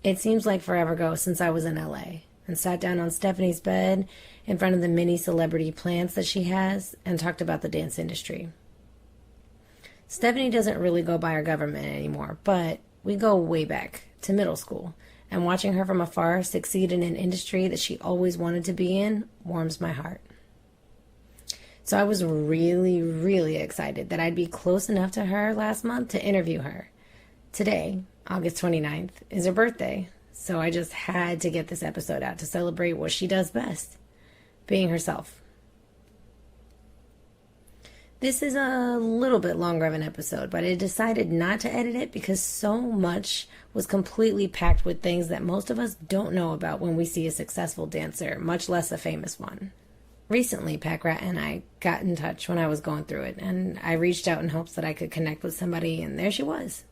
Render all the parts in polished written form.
It seems like forever ago since I was in LA and sat down on Stephanie's bed in front of the mini celebrity plants that she has and talked about the dance industry. Stephanie doesn't really go by our government anymore, but we go way back to middle school, and watching her from afar succeed in an industry that she always wanted to be in warms my heart. So I was really, really excited that I'd be close enough to her last month to interview her. Today, August 29th, is her birthday, so I just had to get this episode out to celebrate what she does best, being herself. This is a little bit longer of an episode, but I decided not to edit it because so much was completely packed with things that most of us don't know about when we see a successful dancer, much less a famous one. Recently, Packrat and I got in touch when I was going through it, and I reached out in hopes that I could connect with somebody, and there she was.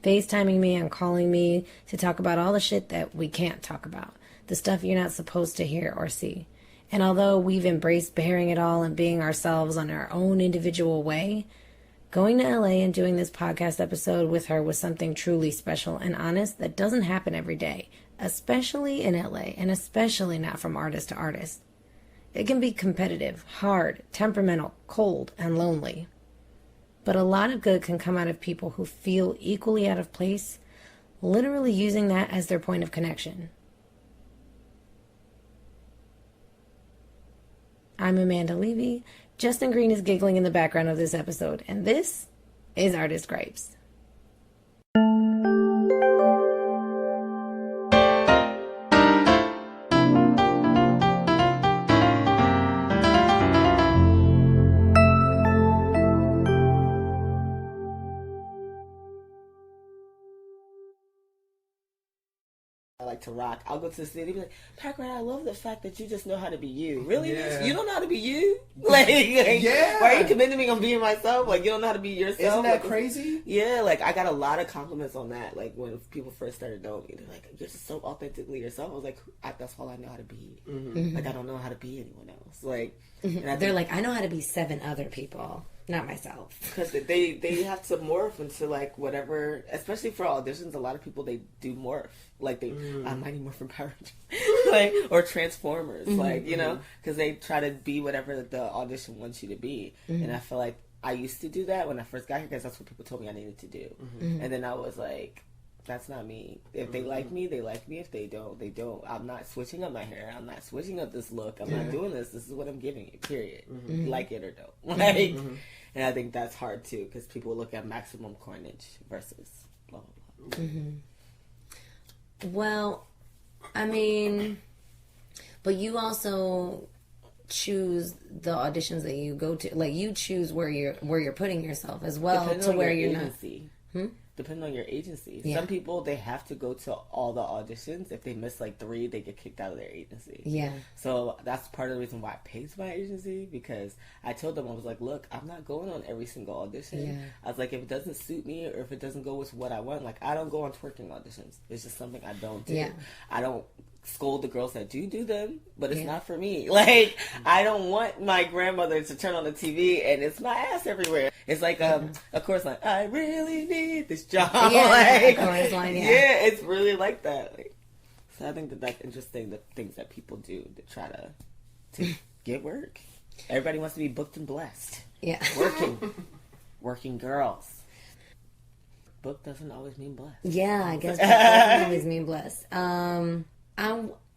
FaceTiming me and calling me to talk about all the shit that we can't talk about, the stuff you're not supposed to hear or see. And although we've embraced bearing it all and being ourselves on our own individual way, going to LA and doing this podcast episode with her was something truly special and honest that doesn't happen every day, especially in LA, and especially not from artist to artist. It can be competitive, hard, temperamental, cold, and lonely. But a lot of good can come out of people who feel equally out of place, literally using that as their point of connection. I'm Amanda Levy. Justin Green is giggling in the background of this episode, and this is Artist Gripes. I like to rock. I'll go to the city and be like, Packrat, I love the fact that you just know how to be you. Really? Yeah. You don't know how to be you? Like, yeah. Why are you commending me on being myself? Like, you don't know how to be yourself? Isn't that like, crazy? Yeah, like, I got a lot of compliments on that. Like, when people first started knowing me, they're like, you're just so authentically yourself. I was like, that's all I know how to be. Mm-hmm. Like, I don't know how to be anyone else. Like, and they're like, I know how to be 7 other people, not myself. Because they have to morph into, like, whatever, especially for auditions, a lot of people, they do morph. Like, Mighty Morphin Power Rangers, like, or Transformers, like, you know, because they try to be whatever the audition wants you to be. And I feel like I used to do that when I first got here because that's what people told me I needed to do. And then I was like, that's not me. If they like me, they like me. If they don't, they don't. I'm not switching up my hair. I'm not switching up this look. I'm not doing this. This is what I'm giving you, period. Like it or don't. Like, and I think that's hard, too, because people look at maximum coinage versus blah, blah, blah. Well, I mean, but you also choose the auditions that you go to. Like, you choose where you're putting yourself as well. Depending to on where your you're agency. Depending on your agency. Yeah. Some people, they have to go to all the auditions. If they miss like 3, they get kicked out of their agency. Yeah. So that's part of the reason why I paid my agency, because I told them, I was like, look, I'm not going on every single audition. Yeah. I was like, if it doesn't suit me or if it doesn't go with what I want, like, I don't go on twerking auditions. It's just something I don't do. Yeah. I don't scold the girls that do them, but it's not for me. Like, I don't want my grandmother to turn on the TV and it's my ass everywhere. It's like a chorus line, I really need this job. Yeah, like, a chorus line, yeah, it's really like that. Like, so I think that's interesting, the things that people do to try to get work. Everybody wants to be booked and blessed. Yeah. Working girls. Book doesn't always mean blessed. Yeah, I guess book doesn't always mean blessed.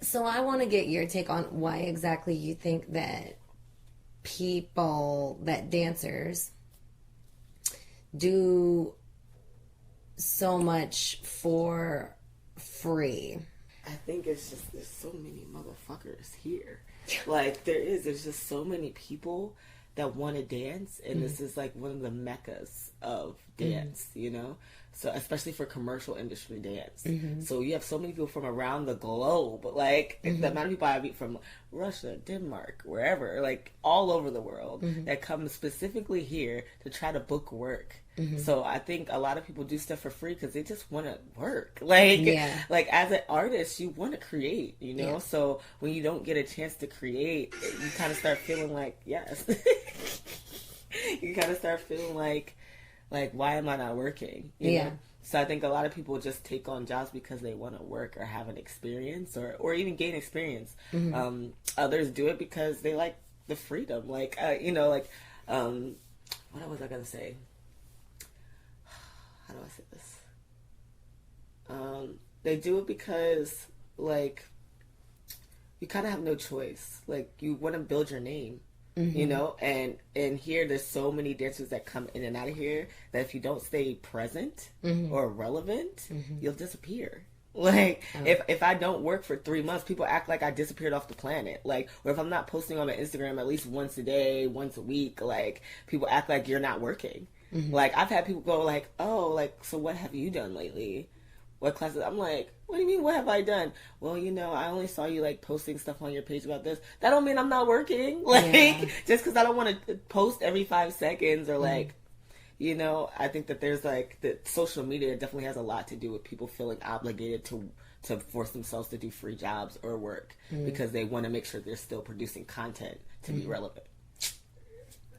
So I want to get your take on why exactly you think that dancers do so much for free. I think it's just, there's so many motherfuckers here. Like, there's just so many people that want to dance, and this is like one of the meccas of dance, you know? So, especially for commercial industry dance. So, you have so many people from around the globe. Like, the amount of people I meet from Russia, Denmark, wherever, like, all over the world that come specifically here to try to book work. So, I think a lot of people do stuff for free because they just want to work. Like, like, as an artist, you want to create, you know? So, when you don't get a chance to create, you kind of start feeling like, yes. You kind of start feeling like, why am I not working? You know? So I think a lot of people just take on jobs because they want to work or have an experience or even gain experience. Others do it because they like the freedom. Like, what was I going to say? How do I say this? They do it because, like, you kind of have no choice. Like, you want to build your name. You know, and here there's so many dancers that come in and out of here that if you don't stay present or relevant, you'll disappear. Like, if I don't work for 3 months, people act like I disappeared off the planet. Like, or if I'm not posting on my Instagram at least once a day, once a week, like, people act like you're not working. Like, I've had people go like, oh, like, so what have you done lately? What classes? I'm like, what do you mean, what have I done? Well, I only saw you, like, posting stuff on your page about this. That don't mean I'm not working. Like, just because I don't want to post every 5 seconds or, like, I think that there's, like, that social media definitely has a lot to do with people feeling obligated to force themselves to do free jobs or work because they want to make sure they're still producing content to be relevant.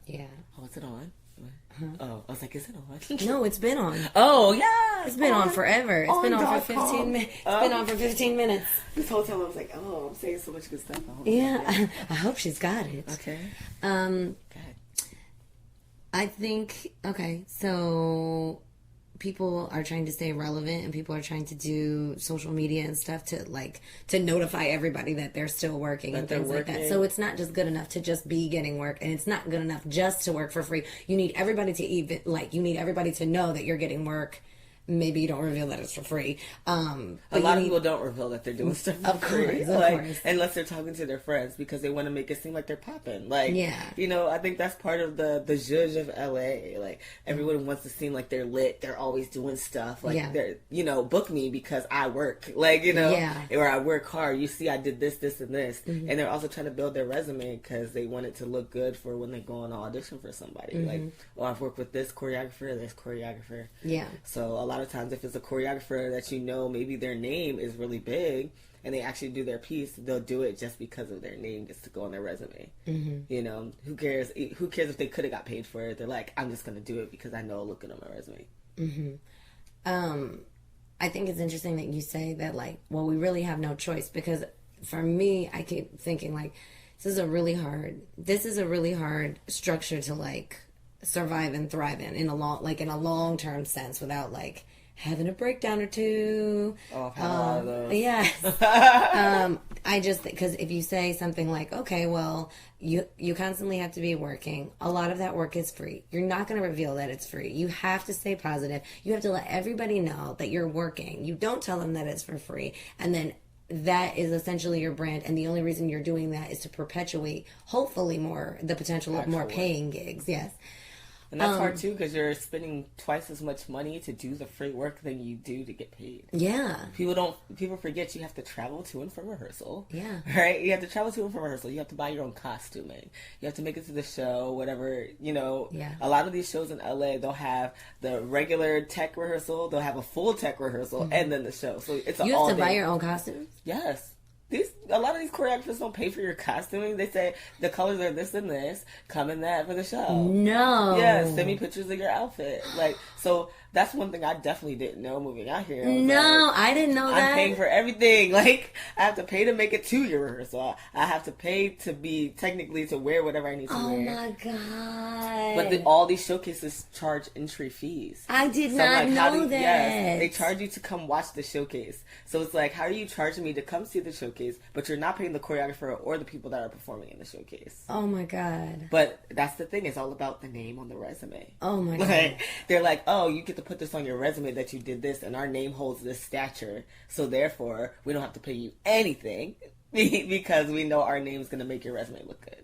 Yeah. Oh, is it on? Oh, I was like, is it on? No, it's been on. Oh, yeah. It's been on forever. It's been on for 15 minutes. It's been on for 15 minutes. This whole time I was like, oh, I'm saying so much good stuff. Yeah, I hope she's got it. Okay. Go ahead. I think, okay, so people are trying to stay relevant and people are trying to do social media and stuff to notify everybody that they're still working and things like that. So it's not just good enough to just be getting work, and it's not good enough just to work for free. You need everybody to know that you're getting work. Maybe you don't reveal that it's for free. A lot of people don't reveal that they're doing stuff for free. Of course. Unless they're talking to their friends because they want to make it seem like they're popping. Like, I think that's part of the zhuzh of LA. Like, everyone wants to seem like they're lit. They're always doing stuff. Like, they're, book me because I work. Like, or I work hard. You see, I did this, this, and this. And they're also trying to build their resume because they want it to look good for when they go on an audition for somebody. Like, I've worked with this choreographer. Yeah. So a lot of times if it's a choreographer that maybe their name is really big and they actually do their piece, they'll do it just because of their name, just to go on their resume. Who cares if they could have got paid for it? They're like, I'm just gonna do it because I know it'll look good on my resume. I think it's interesting that you say that, like, well, we really have no choice, because for me, I keep thinking, like, this is a really hard structure to, like, survive and thrive in a long term sense without, like, having a breakdown or two. Oh, I've had a lot of those. Yes. I just, because if you say something like, okay, well, you constantly have to be working. A lot of that work is free. You're not going to reveal that it's free. You have to stay positive. You have to let everybody know that you're working. You don't tell them that it's for free. And then that is essentially your brand, and the only reason you're doing that is to perpetuate, hopefully, the potential of more paying gigs. Yes. And that's hard too, because you're spending twice as much money to do the free work than you do to get paid. Yeah. People forget you have to travel to and from rehearsal. Yeah. Right? You have to travel to and from rehearsal. You have to buy your own costuming. You have to make it to the show, whatever, Yeah. A lot of these shows in LA, they'll have the regular tech rehearsal, they'll have a full tech rehearsal, and then the show. So it's You have to buy your own costumes? Yes. A lot of these choreographers don't pay for your costuming. They say the colors are this and this. Come in that for the show. No. Yeah, send me pictures of your outfit. Like, so that's one thing I definitely didn't know moving out here. I didn't know that. I'm paying for everything. Like, I have to pay to make it to your rehearsal. I have to pay to be technically to wear whatever I need to wear. Oh my god! But all these showcases charge entry fees. I did not know that. Yes, they charge you to come watch the showcase. So it's like, how are you charging me to come see the showcase, but you're not paying the choreographer or the people that are performing in the showcase? Oh my god! But that's the thing. It's all about the name on the resume. Oh my god! Like, they're like, oh, you get to put this on your resume that you did this, and our name holds this stature, so therefore we don't have to pay you anything because we know our name's going to make your resume look good.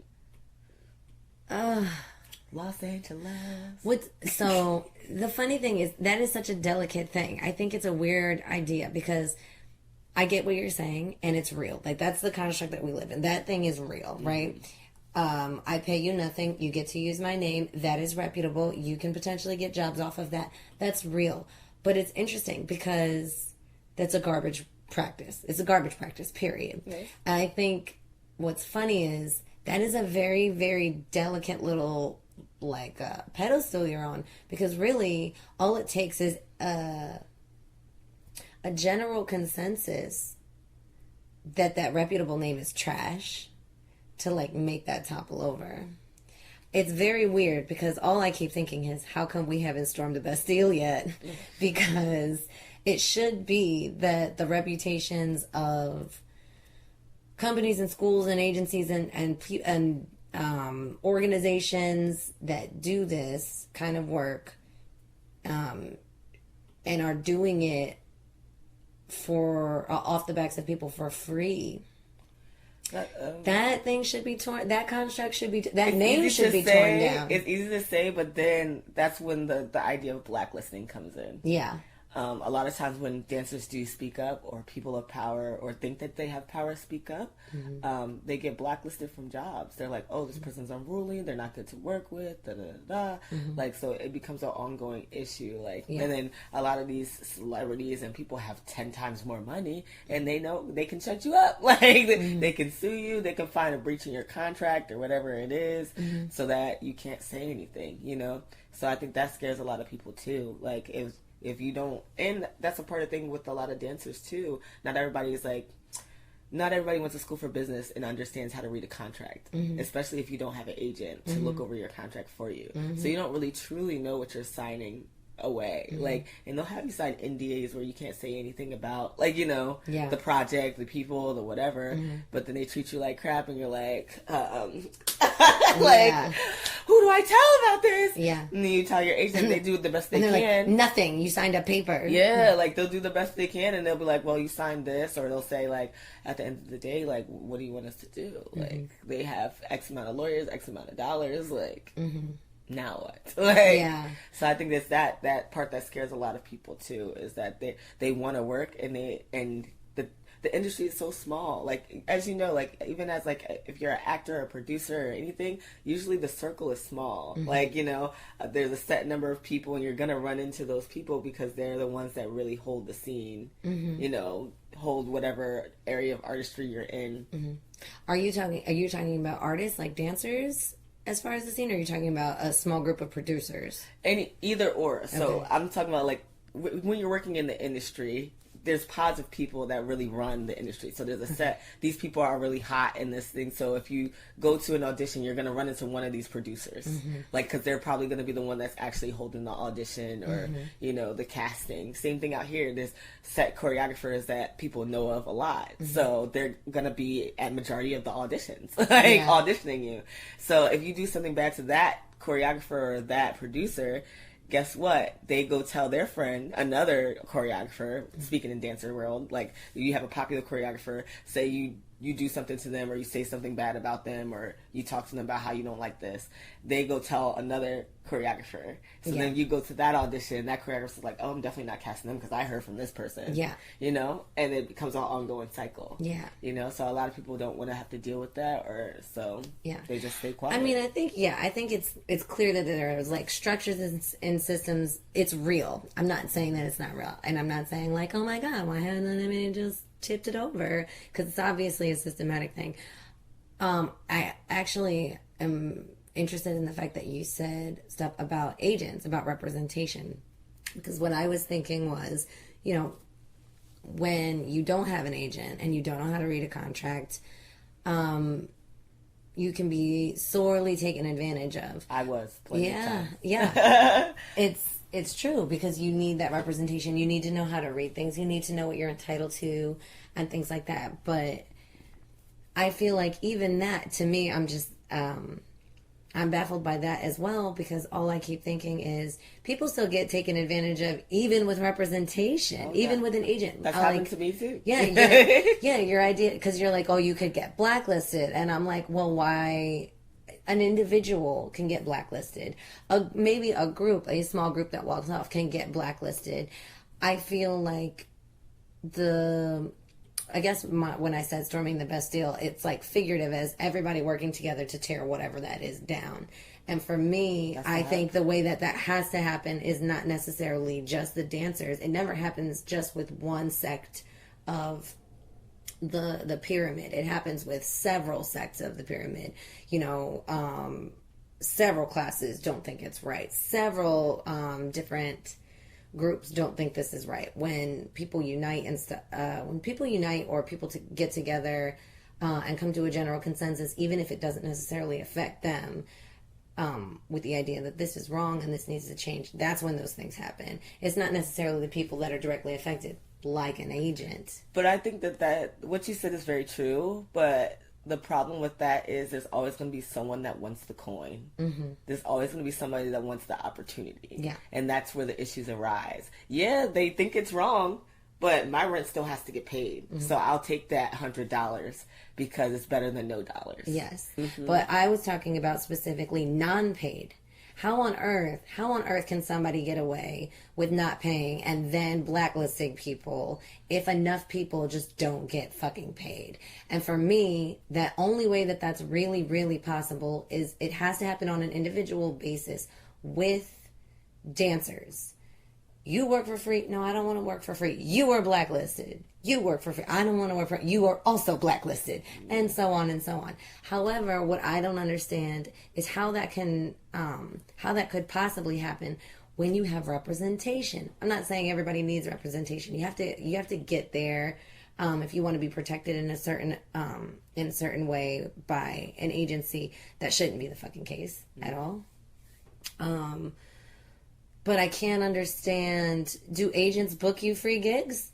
Los Angeles. So the funny thing is, that is such a delicate thing. I think it's a weird idea because I get what you're saying, and it's real. Like, that's the construct that we live in. That thing is real, right? I pay you nothing. You get to use my name. That is reputable. You can potentially get jobs off of that. That's real. But it's interesting because that's a garbage practice. It's a garbage practice, period. Right. And I think what's funny is that is a very, very delicate little, like, pedestal you're on, because really all it takes is a general consensus that reputable name is trash to like make that topple over. It's very weird because all I keep thinking is, how come we haven't stormed the Bastille yet? Because it should be that the reputations of companies and schools and agencies and organizations that do this kind of work and are doing it for off the backs of people for free. That thing should be torn. That construct should be. That name should be torn down. It's easy to say, but then that's when the idea of blacklisting comes in. Yeah. A lot of times when dancers do speak up, or people of power, or think that they have power speak up, they get blacklisted from jobs. They're like, oh, this person's unruly, they're not good to work with, da da da. Like, so it becomes an ongoing issue. Like, and then a lot of these celebrities and people have 10 times more money, and they know they can shut you up. Like, they can sue you, they can find a breach in your contract or whatever it is, so that you can't say anything. You know. So I think that scares a lot of people too. Like, if you don't, and that's a part of the thing with a lot of dancers too. Not everybody went to school for business and understands how to read a contract, especially if you don't have an agent to look over your contract for you. So you don't really truly know what you're signing away. Like, and they'll have you sign NDAs where you can't say anything about, like, you know, the project, the people, the whatever, but then they treat you like crap and you're like, like, who do I tell about this? Yeah. And then you tell your agent, they do the best they and they're can. Like, nothing. You signed a paper. Yeah, like, they'll do the best they can, and they'll be like, well, you signed this, or they'll say, like, at the end of the day, like, what do you want us to do? Like, they have X amount of lawyers, X amount of dollars, like, now what? Like, so I think that's that part that scares a lot of people too, is that they want to work, and the industry is so small. Like, as you know, like, even as, like, if you're an actor or producer or anything, usually the circle is small. Like, you know, there's a set number of people, and you're going to run into those people because they're the ones that really hold the scene, you know, hold whatever area of artistry you're in. Are you talking about artists, like dancers, as far as the scene, or are you talking about a small group of producers? Either or. So I'm talking about, like, when you're working in the industry, there's pods of people that really run the industry. So there's a set. These people are really hot in this thing. So if you go to an audition, you're going to run into one of these producers. Like, because they're probably going to be the one that's actually holding the audition or, you know, the casting. Same thing out here. There's set choreographers that people know of a lot. So they're going to be at majority of the auditions, like, auditioning you. So if you do something bad to that choreographer or that producer, guess what? They go tell their friend, another choreographer, speaking in dancer world, like, you have a popular choreographer, say you do something to them, or you say something bad about them, or you talk to them about how you don't like this. They go tell another choreographer. So then you go to that audition, that choreographer's like, oh, I'm definitely not casting them because I heard from this person. Yeah. You know? And it becomes an ongoing cycle. Yeah. You know? So a lot of people don't want to have to deal with that, or so they just stay quiet. I mean, I think it's clear that there's, like, structures and systems. It's real. I'm not saying that it's not real. And I'm not saying, like, oh my God, why haven't they just tipped it over? Because it's obviously a systematic thing. I actually am interested in the fact that you said stuff about agents, about representation, because what I was thinking was, you know, when you don't have an agent and you don't know how to read a contract, you can be sorely taken advantage of. I was plenty of times. Yeah. It's true, because you need that representation. You need to know how to read things. You need to know what you're entitled to and things like that. But I feel like even that, to me, I'm just, I'm baffled by that as well, because all I keep thinking is people still get taken advantage of even with representation, even with an agent. That's happened to me too. Yeah, your idea, because you're like, oh, you could get blacklisted. And I'm like, well, why? An individual can get blacklisted. Maybe a small group that walks off can get blacklisted. I feel like when I said storming the Bastille, it's like figurative as everybody working together to tear whatever that is down. And for me, I think the way that has to happen is not necessarily just the dancers. It never happens just with one sect of the pyramid. It happens with several sects of the pyramid. You know, several classes don't think it's right. Several different groups don't think this is right. When people unite or people to get together and come to a general consensus, even if it doesn't necessarily affect them, with the idea that this is wrong and this needs to change, that's when those things happen. It's not necessarily the people that are directly affected, like an agent. But I think that what you said is very true, but the problem with that is there's always going to be someone that wants the coin. Mm-hmm. There's always going to be somebody that wants the opportunity. Yeah. And that's where the issues arise. Yeah, they think it's wrong, but my rent still has to get paid. Mm-hmm. So I'll take that $100 because it's better than no dollars. Yes. Mm-hmm. But I was talking about specifically non-paid. How on earth can somebody get away with not paying and then blacklisting people if enough people just don't get fucking paid? And for me, the only way that that's really, really possible is it has to happen on an individual basis with dancers. You work for free? No, I don't want to work for free. You are blacklisted. You work for free. I don't want to work for you are also blacklisted, and so on and so on. However, what I don't understand is how that could possibly happen when you have representation. I'm not saying everybody needs representation. You have to get there if you want to be protected in a certain way by an agency. That shouldn't be the fucking case at all. But I can't understand, do agents book you free gigs?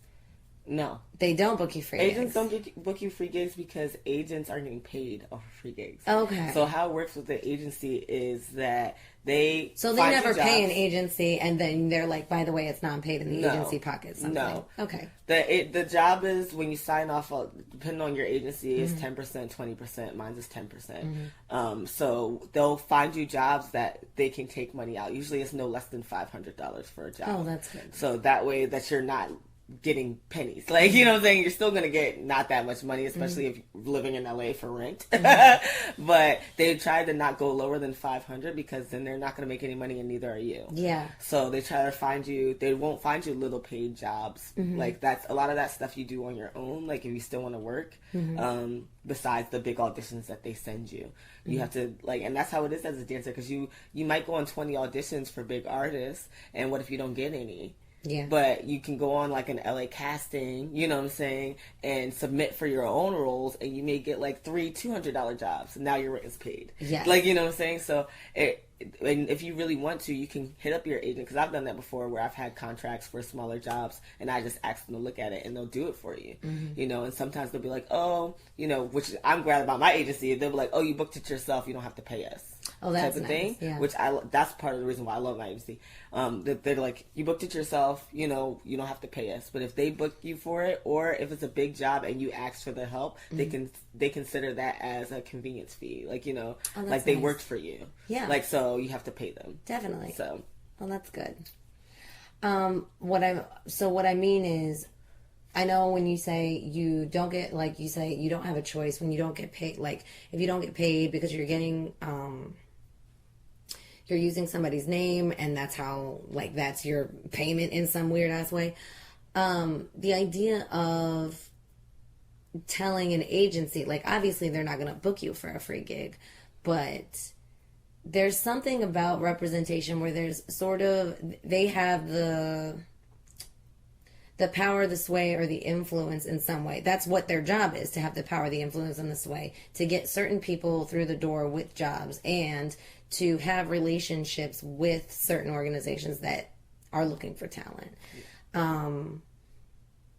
No. They don't book you free gigs. Agents don't book you free gigs because agents are getting paid off of free gigs. Okay. So how it works with the agency is that they never pay an agency and then they're like, by the way, it's non-paid in the agency pocket. Something. No. Okay. The job is when you sign off, depending on your agency, is 10%, 20%. Mine is 10%. So they'll find you jobs that they can take money out. Usually it's no less than $500 for a job. Oh, that's good. So that way that you're not getting pennies. Like, you know what I'm saying? You're still going to get not that much money, especially if you're living in LA for rent. But they try to not go lower than 500 because then they're not going to make any money and neither are you. Yeah. So they try to find you, they won't find you little paid jobs. Like that's a lot of that stuff you do on your own. Like if you still want to work, besides the big auditions that they send you, you have to and that's how it is as a dancer. Cause you might go on 20 auditions for big artists. And what if you don't get any? Yeah. But you can go on like an LA casting, you know what I'm saying, and submit for your own roles, and you may get like 3 $200 jobs. And now your rent is paid. Yeah. Like, you know what I'm saying? So and if you really want to, you can hit up your agent, because I've done that before where I've had contracts for smaller jobs and I just ask them to look at it and they'll do it for you. You know, and sometimes they'll be like, oh, you know, which I'm glad about my agency. They'll be like, oh, you booked it yourself, you don't have to pay us. Oh, that's type of nice. thing, yeah. Which that's part of the reason why I love my agency. They're like, you booked it yourself, you know, you don't have to pay us. But if they book you for it, or if it's a big job and you ask for the help, they consider that as a convenience fee. Like, you know, like they worked for you. Yeah. Like, so you have to pay them. Definitely. So. Well, that's good. What I mean is, I know when you say you don't get, like you say, you don't have a choice when you don't get paid. Like if you don't get paid because you're getting, you're using somebody's name and that's how, like, that's your payment in some weird ass way. The idea of telling an agency, like, obviously they're not going to book you for a free gig, but there's something about representation where there's sort of, they have the power, the sway, or the influence in some way. That's what their job is, to have the power, the influence, and the sway, to get certain people through the door with jobs and to have relationships with certain organizations that are looking for talent.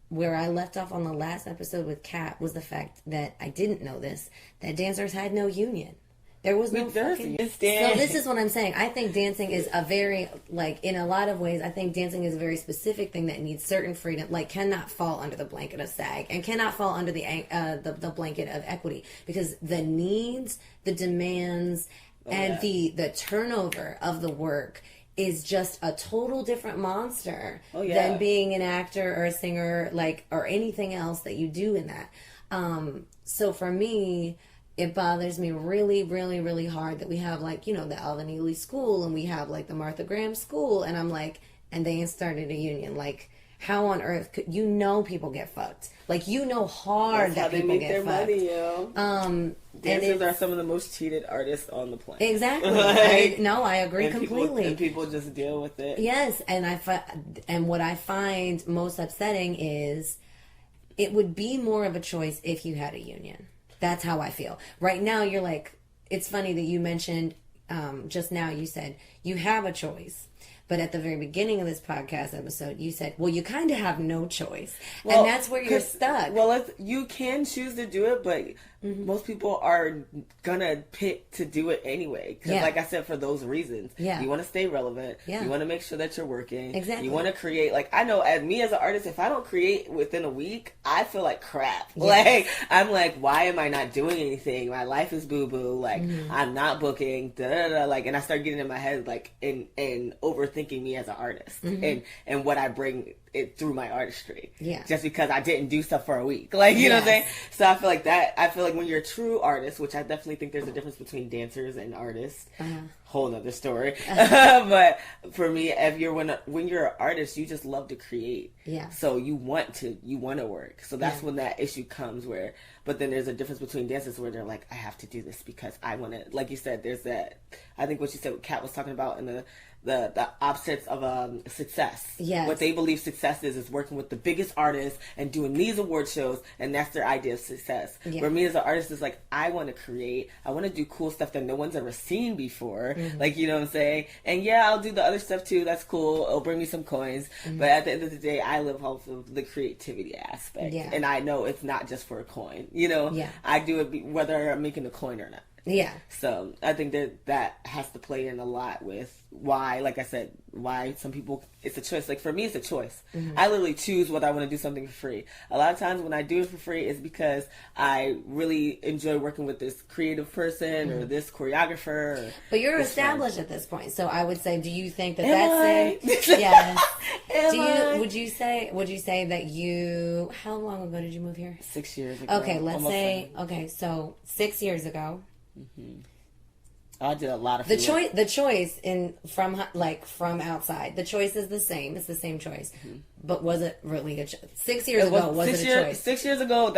Where I left off on the last episode with Kat was the fact that I didn't know this, that dancers had no union. There was no fucking... So this is what I'm saying. I think dancing is a very, like, in a lot of ways, I think dancing is a very specific thing that needs certain freedom, like, cannot fall under the blanket of SAG and cannot fall under the blanket of equity, because the needs, the demands, and the turnover of the work is just a total different monster than being an actor or a singer, like, or anything else that you do in that. So for me, it bothers me really, really, really hard that we have, like, you know, the Alvin Ely School and we have, like, the Martha Graham School, and I'm like, and they ain't started a union. Like, how on earth could you know people get fucked? Like, you know hard that people get fucked. That's how they make their money, yo. Dancers are some of the most cheated artists on the planet. Exactly. I agree completely. And people just deal with it. Yes, and what I find most upsetting is it would be more of a choice if you had a union. That's how I feel. Right now, you're like, it's funny that you mentioned just now, you said you have a choice. But at the very beginning of this podcast episode, you said, well, you kind of have no choice. Well, and that's where you're stuck. Well, you can choose to do it, but most people are going to pick to do it anyway. Because like I said, for those reasons. Yeah. You want to stay relevant. Yeah. You want to make sure that you're working. Exactly. You want to create. Like, I know as me as an artist, if I don't create within a week, I feel like crap. Yes. Like, I'm like, why am I not doing anything? My life is boo-boo. Like, I'm not booking. Da-da-da. Like, and I start getting in my head, like, and overthinking me as an artist and what I bring it through my artistry. Yeah. Just because I didn't do stuff for a week. Like, you know what I'm saying? So I feel like that, I feel like when you're a true artist, which I definitely think there's a difference between dancers and artists, whole nother story. But for me, if you're when you're an artist, you just love to create. Yeah. So you want to work. So that's when that issue comes where, but then there's a difference between dancers where they're like, I have to do this because I want to, like you said, there's that, I think what you said, what Kat was talking about in the opposites of success. Yes. What they believe success is working with the biggest artists and doing these award shows, and that's their idea of success. Yeah. Where me as an artist is like, I want to create, I want to do cool stuff that no one's ever seen before. Like, you know what I'm saying? And yeah, I'll do the other stuff too. That's cool. It'll bring me some coins. But at the end of the day, I live off of the creativity aspect. Yeah. And I know it's not just for a coin. You know? Yeah. I do it whether I'm making a coin or not. Yeah. So I think that has to play in a lot with why, like I said, why some people, it's a choice. Like for me, it's a choice. I literally choose whether I want to do something for free. A lot of times when I do it for free, it's because I really enjoy working with this creative person or this choreographer. But you're established at this point. So I would say, do you think that's it? Yes. Would you say that you, how long ago did you move here? 6 years ago. Okay, let's say, so 6 years ago. I did a lot of the choice from outside. The choice is the same. It's the same choice. But was it really a choice? 6 years ago, was it a choice? 6 years ago,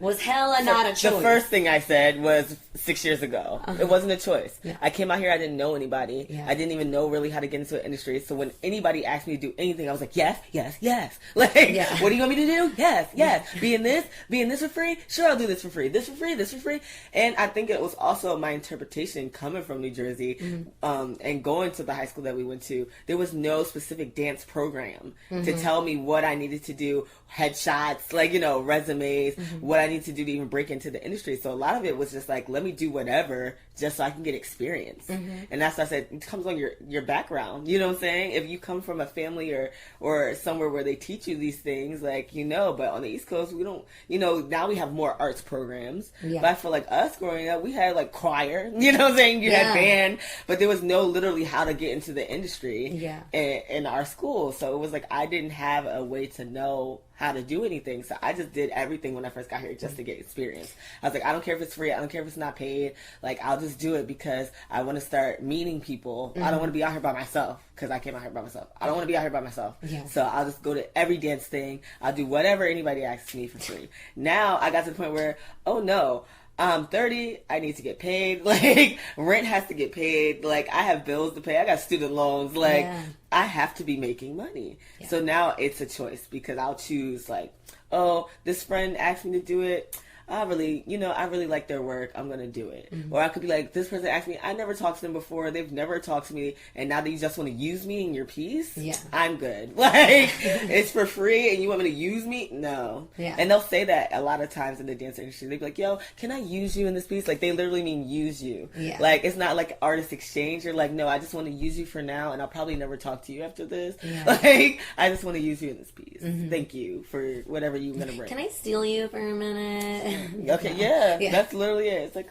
was hella not a choice. The first thing I said was 6 years ago. It wasn't a choice. Yeah. I came out here, I didn't know anybody. Yeah. I didn't even know really how to get into the industry. So when anybody asked me to do anything, I was like, yes, yes, yes. Like, what do you want me to do? Yes, yes. Be in this for free? Sure, I'll do this for free. This for free, this for free. And I think it was also my interpretation coming from New Jersey and going to the high school that we went to. There was no specific dance program to tell me what I needed to do, headshots, like, you know, resumes, what I need to do to even break into the industry. So a lot of it was just like, let me do whatever just so I can get experience. And that's why I said, it comes on your background. You know what I'm saying? If you come from a family or somewhere where they teach you these things, like, you know, but on the East Coast, we don't, you know, now we have more arts programs. Yeah. But I feel like us growing up, we had like choir, you know what I'm saying? You had band, but there was no literally how to get into the industry in our school. So it was like, I didn't have a way to know how to do anything. So I just did everything when I first got here just to get experience. I was like, I don't care if it's free. I don't care if it's not paid. Like, I'll just do it because I want to start meeting people. I don't want to be out here by myself because I came out here by myself. I don't want to be out here by myself. Yeah. So I'll just go to every dance thing. I'll do whatever anybody asks me for free. Now I got to the point where, oh no, I'm 30, I need to get paid. Like, rent has to get paid. Like, I have bills to pay. I got student loans. Like, I have to be making money. Yeah. So now it's a choice because I'll choose, like, oh, this friend asked me to do it. I really like their work. I'm going to do it. Or I could be like, this person asked me, I never talked to them before. They've never talked to me. And now that you just want to use me in your piece, I'm good. Like, it's for free and you want me to use me? No. Yeah. And they'll say that a lot of times in the dance industry. They'll be like, yo, can I use you in this piece? Like, they literally mean use you. Yeah. Like, it's not like artist exchange. You're like, no, I just want to use you for now and I'll probably never talk to you after this. Yeah. Like, I just want to use you in this piece. Thank you for whatever you're going to bring. Can I steal you for a minute? Okay, yeah, that's literally it. It's like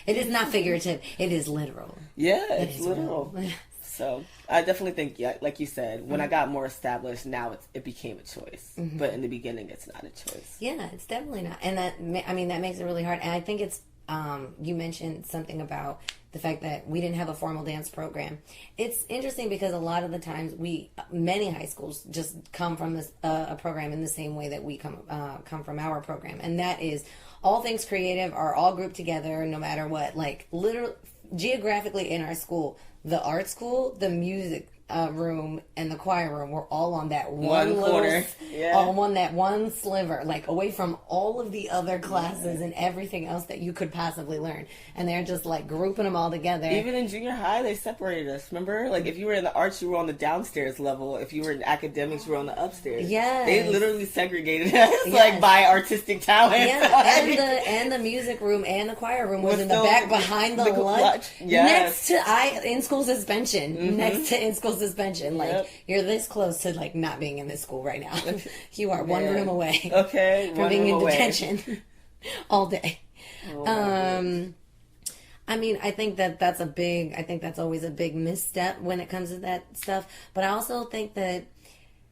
it is not figurative. It is literal. Yeah, it's literal. So I definitely think, like you said, when I got more established, now it became a choice. But in the beginning, it's not a choice. Yeah, it's definitely not. And that makes it really hard. And I think it's you mentioned something about the fact that we didn't have a formal dance program. It's interesting because a lot of the times many high schools just come from this, a program in the same way that we come from our program. And that is all things creative are all grouped together no matter what. Like literally, geographically in our school, the art school, the music room, and the choir room were all on that one corner. On that one sliver, like away from all of the other classes and everything else that you could possibly learn. And they're just like grouping them all together. Even in junior high, they separated us. Remember, like if you were in the arts, you were on the downstairs level. If you were in academics, you were on the upstairs. Yes, they literally segregated us like by artistic talent. Yeah, and the music room and the choir room was in the back behind the lunch. Yes. Next to in school suspension. Mm-hmm. Next to in school suspension. Like you're this close to like not being in this school right now. You are one room away. Okay, from being in detention all day. I mean, I think that's always a big misstep when it comes to that stuff. But I also think that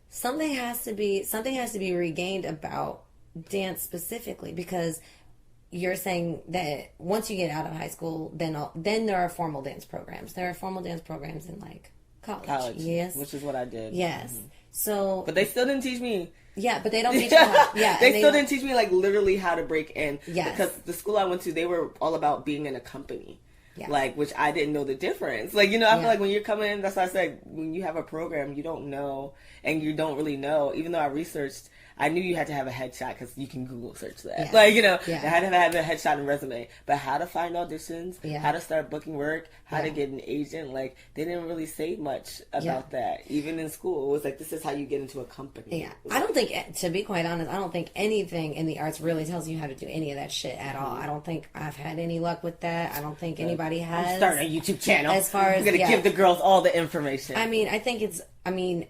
something has to be regained about dance specifically, because you're saying that once you get out of high school, then there are formal dance programs. There are formal dance programs in like college. Yes, which is what I did. Yes. Mm-hmm. So, but they still didn't teach me. Yeah, but they don't teach you how. Yeah, they still didn't teach me like literally how to break in. Yes. Because the school I went to, they were all about being in a company. Yeah. Like, which I didn't know the difference. Like, you know, I feel like when you're coming in, that's why I said, when you have a program, you don't know, and you don't really know. Even though I researched, I knew you had to have a headshot because you can Google search that. Yeah. Like, you know, I had to have a headshot and resume. But how to find auditions, Yeah. how to start booking work, how to get an agent, like, they didn't really say much about that. Even in school, it was like, this is how you get into a company. Yeah. I don't think, to be quite honest, I don't think anything in the arts really tells you how to do any of that shit at all. I don't think I've had any luck with that. I don't think anybody has. I'm starting a YouTube channel. As far as, I'm going to give the girls all the information. I mean, I think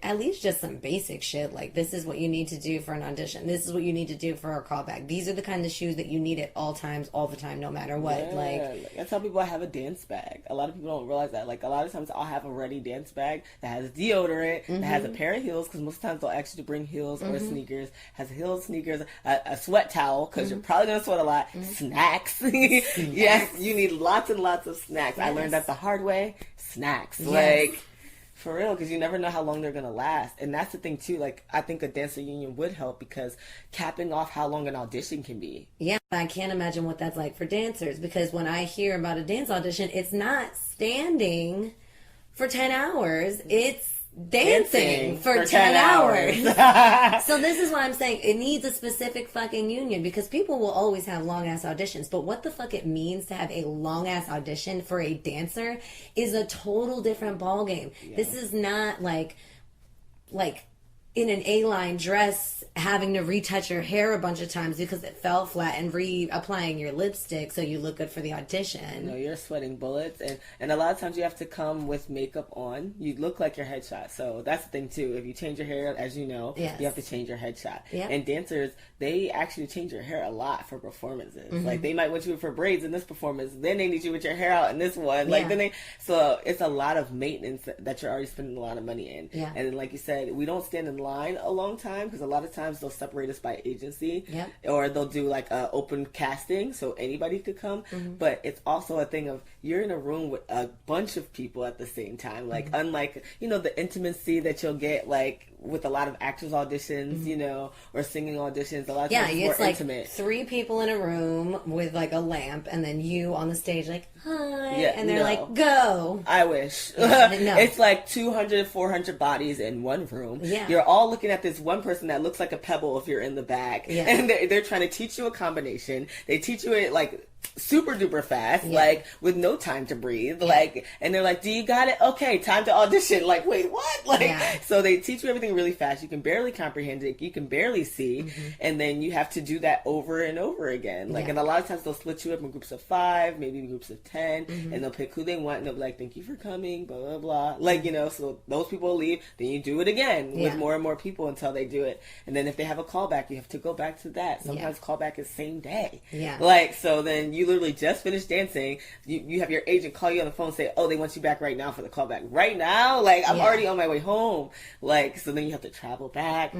at least just some basic shit. Like, this is what you need to do for an audition. This is what you need to do for a callback. These are the kind of shoes that you need at all times, all the time, no matter what. Yeah, like I tell people I have a dance bag. A lot of people don't realize that. Like, a lot of times I'll have a ready dance bag that has deodorant, that has a pair of heels, because most times they'll ask you to bring heels or sneakers, has heels, sneakers, a sweat towel, because you're probably going to sweat a lot, snacks. Yes, you need lots and lots of snacks. Yes. I learned that the hard way. Snacks. Yes. Like, for real, because you never know how long they're going to last. And that's the thing, too. Like, I think a dancer union would help, because capping off how long an audition can be. Yeah, I can't imagine what that's like for dancers, because when I hear about a dance audition, it's not standing for 10 hours. It's dancing for 10 hours. So this is why I'm saying it needs a specific fucking union, because people will always have long ass auditions, but what the fuck it means to have a long ass audition for a dancer is a total different ballgame. Yeah. This is not like in an A-line dress having to retouch your hair a bunch of times because it fell flat, and reapplying your lipstick so you look good for the audition. No, you're sweating bullets, and a lot of times you have to come with makeup on. You look like your headshot. So that's the thing too. If you change your hair, as you know, you have to change your headshot. Yep. And dancers, they actually change your hair a lot for performances. Like, they might want you for braids in this performance, then they need you with your hair out in this one. Like, so it's a lot of maintenance that you're already spending a lot of money in. Yeah. And then, like you said, we don't stand in line a long time, because a lot of times they'll separate us by agency, or they'll do like a open casting so anybody could come. But it's also a thing of, you're in a room with a bunch of people at the same time. Like, unlike, you know, the intimacy that you'll get like with a lot of actors auditions, you know, or singing auditions. A lot of times it's more intimate. 3 people in a room with like a lamp, and then you on the stage like, hi, and they're like, go. I wish. No. It's like 200, 400 bodies in one room. Yeah. You're all looking at this one person that looks like a pebble if you're in the back. Yeah. And they're trying to teach you a combination. They teach you it like super duper fast, like with no time to breathe, like, and they're like, do you got it? Okay, time to audition. Like, wait, what? Like, so they teach you everything really fast. You can barely comprehend it. You can barely see. And then you have to do that over and over again. Like, and a lot of times they'll split you up in groups of 5, maybe groups of 10, and they'll pick who they want, and they'll be like, thank you for coming, blah, blah, blah. Like, you know, so those people will leave. Then you do it again with more and more people until they do it. And then if they have a callback, you have to go back to that. Sometimes callback is same day. Yeah. Like, so then audition, you literally just finished dancing, you have your agent call you on the phone and say, oh, they want you back right now for the callback. Right now? Like, I'm already on my way home. Like, so then you have to travel back,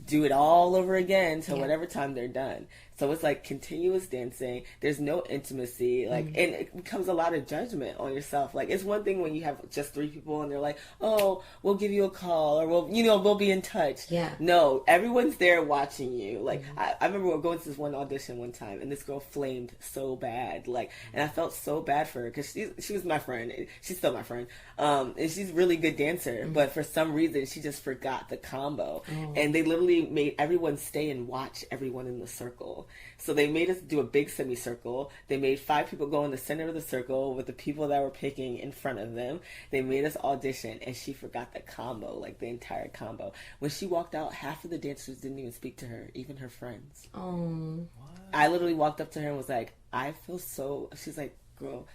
do it all over again till whatever time they're done. So it's like continuous dancing. There's no intimacy. Like, and it becomes a lot of judgment on yourself. Like, it's one thing when you have just 3 people and they're like, oh, we'll give you a call or we'll be in touch. Yeah. No, everyone's there watching you. Like, I remember going to this one audition one time and this girl flamed so bad. Like, and I felt so bad for her because she was my friend. She's still my friend. And she's a really good dancer. But for some reason, she just forgot the combo. And they literally made everyone stay and watch everyone in the circle. So they made us do a big semicircle. They made 5 people go in the center of the circle with the people that were picking in front of them. They made us audition, and she forgot the combo, like the entire combo. When she walked out, half of the dancers didn't even speak to her, even her friends. Oh. I literally walked up to her and was like, I feel so... She's like, girl,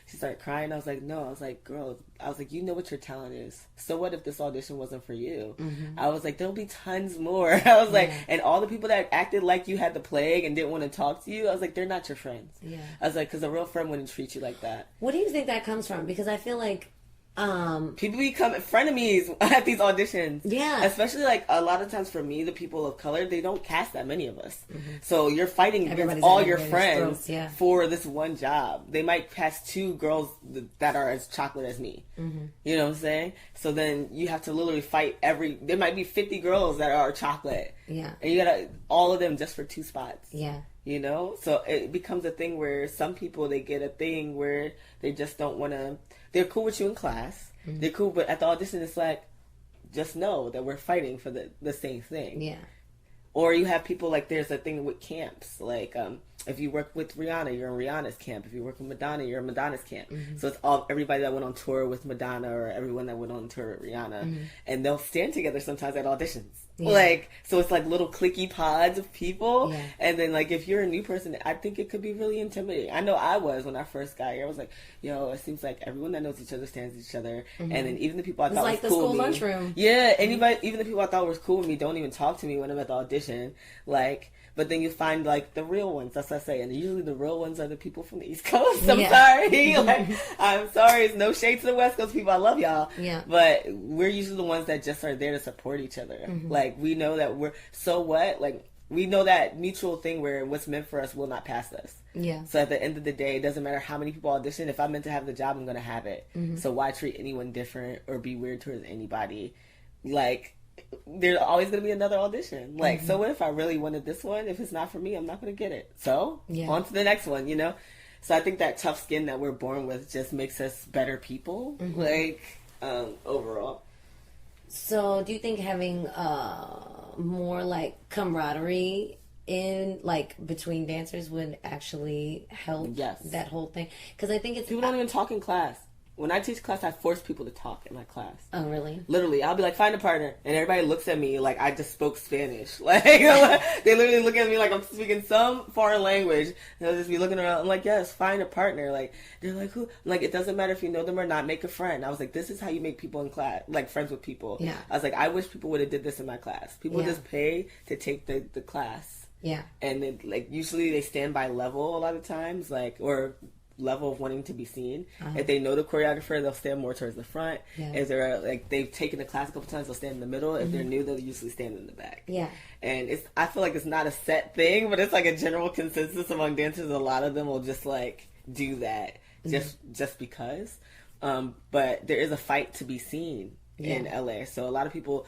she started crying. I was like, no. I was like, girl, you know what your talent is. So what if this audition wasn't for you? I was like, there'll be tons more. I was like, and all the people that acted like you had the plague and didn't want to talk to you, I was like, they're not your friends. Yeah. I was like, because a real friend wouldn't treat you like that. What do you think that comes from? Because I feel like people become frenemies at these auditions. Yeah. Especially, like, a lot of times for me, the people of color, they don't cast that many of us. So you're fighting against all your friends for this one job. They might cast 2 girls that are as chocolate as me. You know what I'm saying? So then you have to literally fight there might be 50 girls that are chocolate. Yeah. And you gotta, all of them just for 2 spots. Yeah. You know? So it becomes a thing where some people, they get a thing where they just don't want to... They're cool with you in class. They're cool, but at the audition, it's like, just know that we're fighting for the same thing. Yeah. Or you have people, like, there's a thing with camps. Like, if you work with Rihanna, you're in Rihanna's camp. If you work with Madonna, you're in Madonna's camp. So it's everybody that went on tour with Madonna or everyone that went on tour with Rihanna. And they'll stand together sometimes at auditions. Yeah. Like, so it's like little cliquey pods of people. Yeah. And then, like, if you're a new person, I think it could be really intimidating. I know I was when I first got here. I was like, yo, it seems like everyone that knows each other stands each other. And then even the people I thought was cool with me. It's like the school lunchroom. Yeah, even the people I thought was cool with me don't even talk to me when I'm at the audition. Like, but then you find, like, the real ones. That's what I say. And usually the real ones are the people from the East Coast. I'm sorry. Like, I'm sorry. It's no shade to the West Coast people. I love y'all. Yeah. But we're usually the ones that just are there to support each other. Like, we know that so what? Like, we know that mutual thing where what's meant for us will not pass us. Yeah. So at the end of the day, it doesn't matter how many people audition. If I'm meant to have the job, I'm going to have it. So why treat anyone different or be weird towards anybody? Like, there's always going to be another audition. Like, so what if I really wanted this one? If it's not for me, I'm not going to get it. So, on to the next one, you know? So I think that tough skin that we're born with just makes us better people, like, overall. So do you think having more, like, camaraderie in, like, between dancers would actually help that whole thing? Because I think it's... People don't even talk in class. When I teach class, I force people to talk in my class. Oh, really? Literally. I'll be like, find a partner. And everybody looks at me like I just spoke Spanish. Like, they literally look at me like I'm speaking some foreign language. They'll just be looking around. I'm like, yes, find a partner. Like, they're like, who? I'm like, it doesn't matter if you know them or not. Make a friend. I was like, this is how you make people in class, like friends with people. Yeah. I was like, I wish people would have did this in my class. People just pay to take the class. Yeah. And then, like, usually they stand by level a lot of times, like, or... level of wanting to be seen. If they know the choreographer, they'll stand more towards the front. If they're like they've taken the class a couple times, they'll stand in the middle. If they're new, they'll usually stand in the back. Yeah. And I feel like it's not a set thing, but it's like a general consensus among dancers. A lot of them will just like do that just because. But there is a fight to be seen in LA. So a lot of people,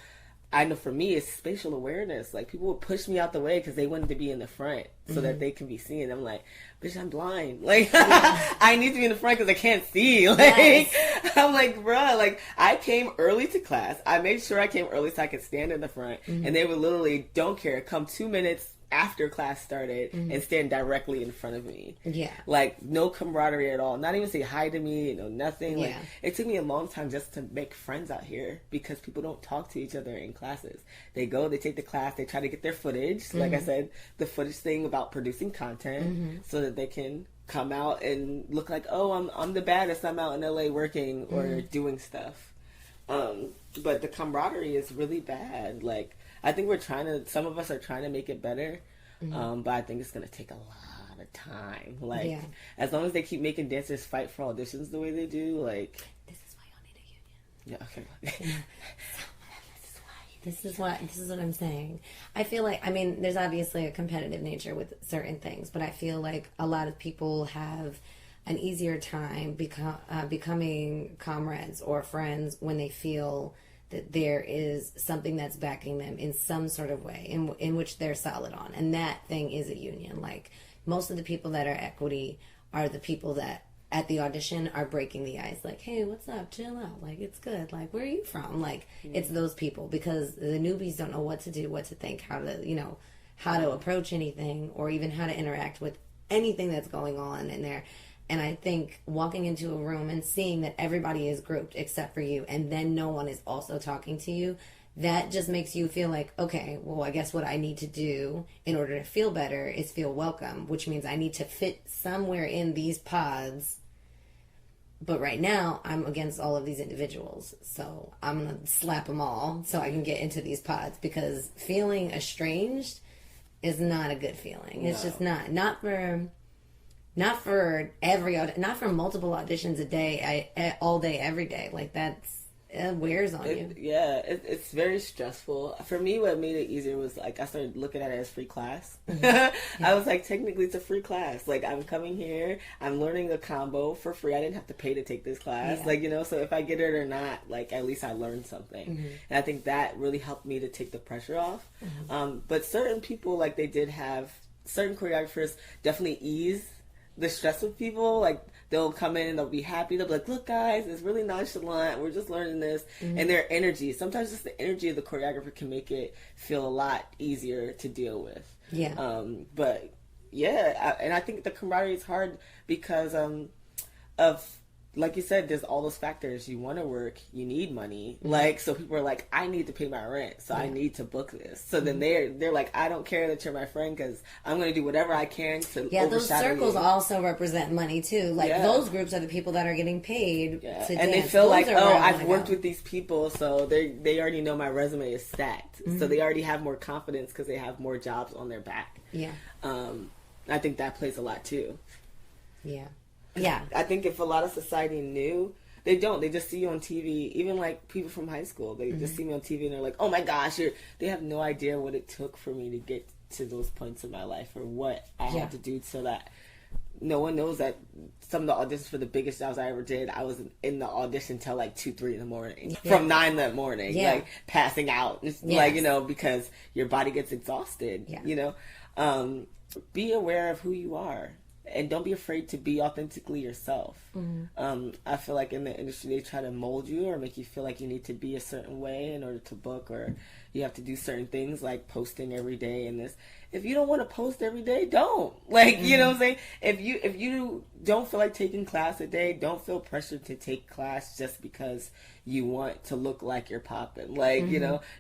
I know for me, it's spatial awareness. Like, people would push me out the way because they wanted to be in the front so that they can be seen. I'm like, bitch, I'm blind. Like, I need to be in the front because I can't see. Like, I'm like, bruh, like, I came early to class. I made sure I came early so I could stand in the front. And they would literally, don't care, come 2 minutes after class started and stand directly in front of me. Yeah. Like, no camaraderie at all. Not even say hi to me, nothing. Like, it took me a long time just to make friends out here because people don't talk to each other in classes. They go, they take the class, they try to get their footage. Like I said, the footage thing about producing content so that they can come out and look like, oh, I'm the baddest. I'm out in LA working or doing stuff. But the camaraderie is really bad. Like, I think some of us are trying to make it better, but I think it's going to take a lot lot of time. Like, as long as they keep making dancers fight for auditions the way they do, like... This is why y'all need a union. Yeah, okay. This is what I'm saying. I feel like, I mean, there's obviously a competitive nature with certain things, but I feel like a lot of people have an easier time becoming comrades or friends when they feel that there is something that's backing them in some sort of way in which they're solid on. And that thing is a union. Like, most of the people that are equity are the people that at the audition are breaking the ice. Like, hey, what's up? Chill out. Like, it's good. Like, where are you from? Like, it's those people, because the newbies don't know what to do, what to think, how to approach anything, or even how to interact with anything that's going on in there. And I think walking into a room and seeing that everybody is grouped except for you, and then no one is also talking to you, that just makes you feel like, okay, well, I guess what I need to do in order to feel better is feel welcome, which means I need to fit somewhere in these pods. But right now, I'm against all of these individuals, so I'm going to slap them all so I can get into these pods, because feeling estranged is not a good feeling. It's just not for multiple auditions a day, all day, every day. Like, it wears on you. Yeah, it's very stressful. For me, what made it easier was, like, I started looking at it as free class. I was like, technically, it's a free class. Like, I'm coming here, I'm learning a combo for free. I didn't have to pay to take this class. Like, so if I get it or not, like, at least I learned something. And I think that really helped me to take the pressure off. But certain people, like, certain choreographers definitely ease the stress of people. Like, they'll come in and they'll be happy. They'll be like, look, guys, it's really nonchalant. We're just learning this. And their energy, sometimes just the energy of the choreographer can make it feel a lot easier to deal with. But yeah, and I think the camaraderie is hard because of, like you said, there's all those factors. You want to work, you need money. Like, so people are like, I need to pay my rent, so I need to book this. So then they're like, I don't care that you're my friend, because I'm going to do whatever I can to those circles also represent money too. Like, those groups are the people that are getting paid to and dance. they feel like, oh, I've worked with these people, so they already know my resume is stacked. So they already have more confidence because they have more jobs on their back. I think that plays a lot too. I think if a lot of society knew, they don't. They just see you on TV. Even like people from high school, they just see me on TV and they're like, "Oh my gosh!" They have no idea what it took for me to get to those points in my life, or what I had to do so that no one knows that some of the auditions for the biggest jobs I ever did, I was in the audition till like 2-3 in the morning, from 9 that morning, like passing out, like because your body gets exhausted. Be aware of who you are. And don't be afraid to be authentically yourself. I feel like in the industry, they try to mold you or make you feel like you need to be a certain way in order to book, or you have to do certain things like posting every day and this. If you don't want to post every day, don't. Like, you know what I'm saying? If you don't feel like taking class a day, don't feel pressured to take class just because you want to look like you're popping. Like,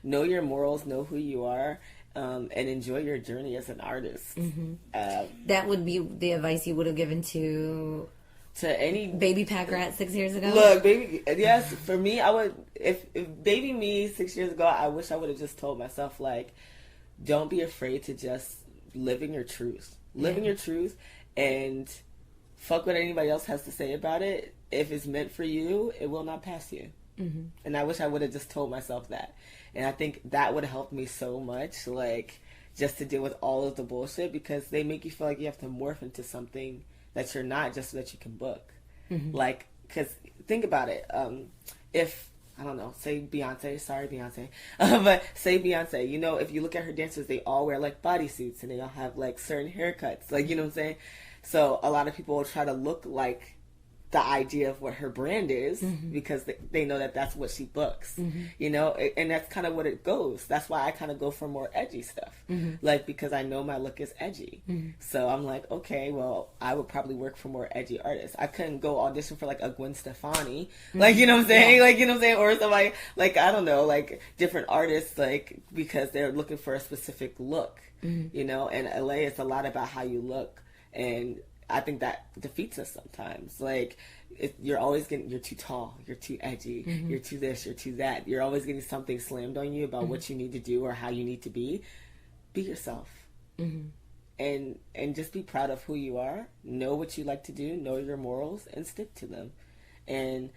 know your morals, know who you are. And enjoy your journey as an artist. That would be the advice you would have given to any baby Packrat 6 years ago. Look, baby, yes, for me, I would. If baby me 6 years ago, I wish I would have just told myself, like, don't be afraid to just live in your truth. Live in your truth, and fuck what anybody else has to say about it. If it's meant for you, it will not pass you. And I wish I would have just told myself that. And I think that would have helped me so much, like, just to deal with all of the bullshit, because they make you feel like you have to morph into something that you're not just so that you can book. Like, because think about it. If, I don't know, say Beyonce, sorry Beyonce, but say Beyonce, if you look at her dancers, they all wear, like, bodysuits, and they all have, like, certain haircuts. Like, you know what I'm saying? So a lot of people will try to look like the idea of what her brand is, because they know that that's what she books, and that's kind of what it goes. That's why I kind of go for more edgy stuff, like, because I know my look is edgy. So I'm like, okay, well, I would probably work for more edgy artists. I couldn't go audition for like a Gwen Stefani, like, you know what I'm saying? Like, you know what I'm saying? Or somebody, like, I don't know, like different artists, like, because they're looking for a specific look, and LA is a lot about how you look, and I think that defeats us sometimes. Like, you're too tall, you're too edgy, you're too this, you're too that. You're always getting something slammed on you about what you need to do or how you need to be. Be yourself. and just be proud of who you are. Know what you like to do. Know your morals and stick to them. And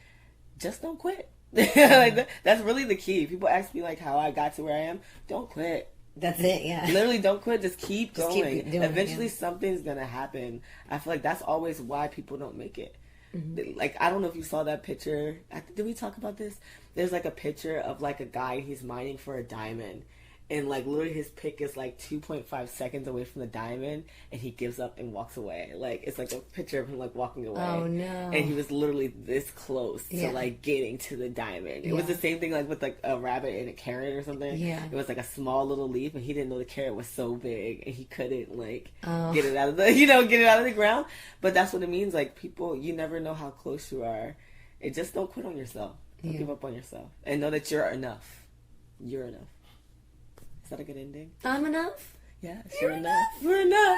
just don't quit. Like that's really the key. People ask me like how I got to where I am. Don't quit. That's it, yeah. Literally, don't quit. Just keep going. Keep doing Eventually, it, yeah. something's gonna happen. I feel like that's always why people don't make it. Mm-hmm. Like, I don't know if you saw that picture. Did we talk about this? There's like a picture of like a guy. He's mining for a diamond, and like literally his pick is like 2.5 seconds away from the diamond, and he gives up and walks away. Like it's like a picture of him like walking away. Oh no! And he was literally this close Yeah. to like getting to the diamond. It Yeah. was the same thing like with like a rabbit and a carrot or something. Yeah. It was like a small little leaf, and he didn't know the carrot was so big, and he couldn't like Oh. get it out of the get it out of the ground. But that's what it means. Like people, you never know how close you are. And just don't quit on yourself. Don't Yeah. give up on yourself, and know that you're enough. You're enough. Is that a good ending? I'm enough. Yes, you're enough. We're enough.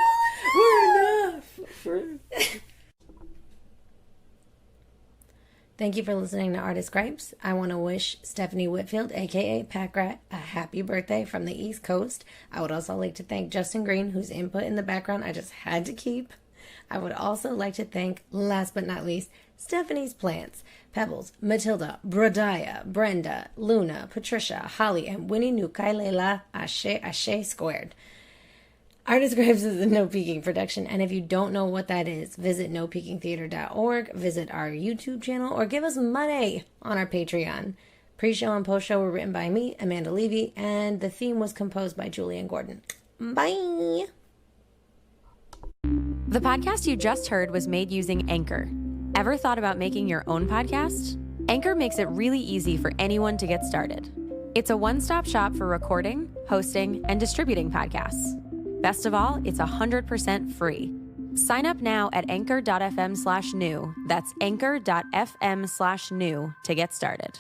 We're enough. Thank you for listening to Artist Gripes. I want to wish Stephanie Whitfield, aka Packrat, a happy birthday from the East Coast. I would also like to thank Justin Green, whose input in the background I just had to keep. I would also like to thank, last but not least, Stephanie's plants, Pebbles, Matilda, Brodaya, Brenda, Luna, Patricia, Holly, and Winnie Nukailela Ashe Squared. Artist Gripes is a No Peeking production, and if you don't know what that is, visit nopeekingtheater.org, visit our YouTube channel, or give us money on our Patreon. Pre-show and post-show were written by me, Amanda Levy, and the theme was composed by Julian Gordon. Bye! The podcast you just heard was made using Anchor. Ever thought about making your own podcast? Anchor makes it really easy for anyone to get started. It's a one-stop shop for recording, hosting, and distributing podcasts. Best of all, it's 100% free. Sign up now at anchor.fm/new. That's anchor.fm/new to get started.